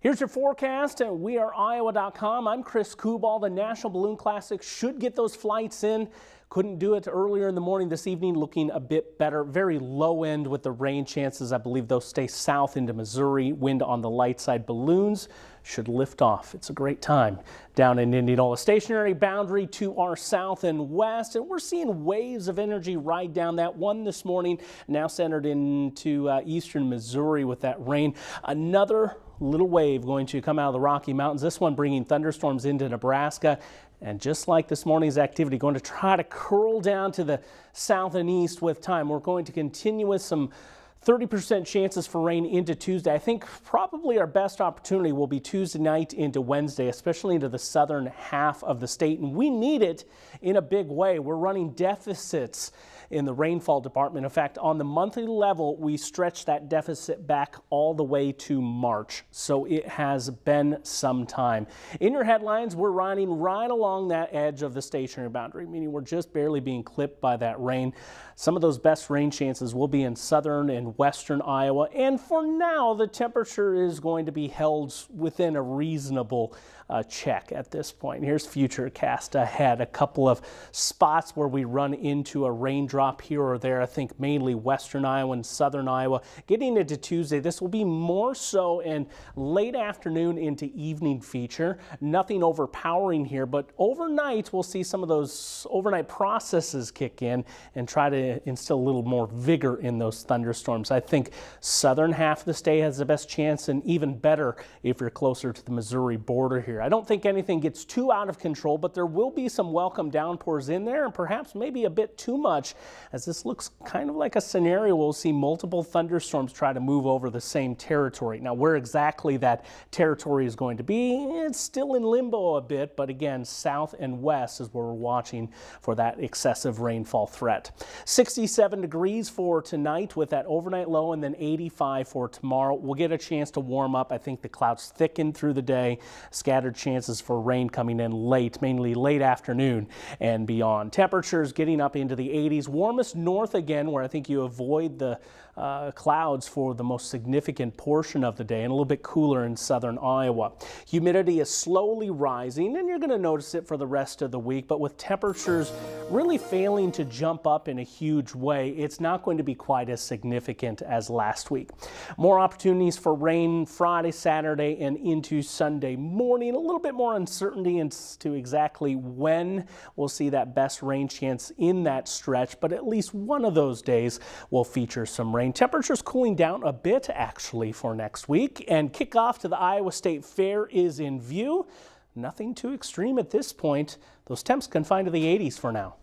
Here's your forecast at weareiowa.com. I'm Chris Kubal. The National Balloon Classic should get those flights in. Couldn't do it earlier in the morning. This evening looking a bit better. Very low end with the rain chances. I believe they'll stay south into Missouri. Wind on the light side. Balloons should lift off. It's a great time down in Indianola. Stationary boundary to our south and west, and we're seeing waves of energy ride down that one this morning. Now centered into eastern Missouri with that rain. Another little wave going to come out of the Rocky Mountains. This one bringing thunderstorms into Nebraska. And just like this morning's activity, going to try to curl down to the south and east with time. We're going to continue with some 30% chances for rain into Tuesday. I think probably our best opportunity will be Tuesday night into Wednesday, especially into the southern half of the state. And we need it in a big way. We're running deficits in the rainfall department. In fact, on the monthly level, we stretch that deficit back all the way to March. So it has been some time. In your headlines, we're riding right along that edge of the stationary boundary, meaning we're just barely being clipped by that rain. Some of those best rain chances will be in southern and western Iowa. And for now, the temperature is going to be held within a reasonable check at this point. Here's Futurecast ahead. A couple of spots where we run into a raindrop here or there. I think mainly western Iowa and southern Iowa. Getting into Tuesday, this will be more so in late afternoon into evening feature. Nothing overpowering here, but overnight we'll see some of those overnight processes kick in and try to instill a little more vigor in those thunderstorms. I think southern half of the state has the best chance, and even better if you're closer to the Missouri border here. I don't think anything gets too out of control, but there will be some welcome downpours in there, and perhaps maybe a bit too much, as this looks kind of like a scenario we'll see multiple thunderstorms try to move over the same territory. Now, where exactly that territory is going to be, it's still in limbo a bit, but again, south and west is where we're watching for that excessive rainfall threat. 67 degrees for tonight with that overnight low, and then 85 for tomorrow. We'll get a chance to warm up. I think the clouds thicken through the day. Scattered chances for rain coming in late, mainly late afternoon and beyond. Temperatures getting up into the 80s. Warmest north again, where I think you avoid the clouds for the most significant portion of the day, and a little bit cooler in southern Iowa. Humidity is slowly rising, and you're going to notice it for the rest of the week, but with temperatures really failing to jump up in a huge way, it's not going to be quite as significant as last week. More opportunities for rain Friday, Saturday, and into Sunday morning. A little bit more uncertainty as to exactly when we'll see that best rain chance in that stretch, but at least one of those days will feature some rain. Temperatures cooling down a bit actually for next week, and kickoff to the Iowa State Fair is in view. Nothing too extreme at this point. Those temps confined to the 80s for now.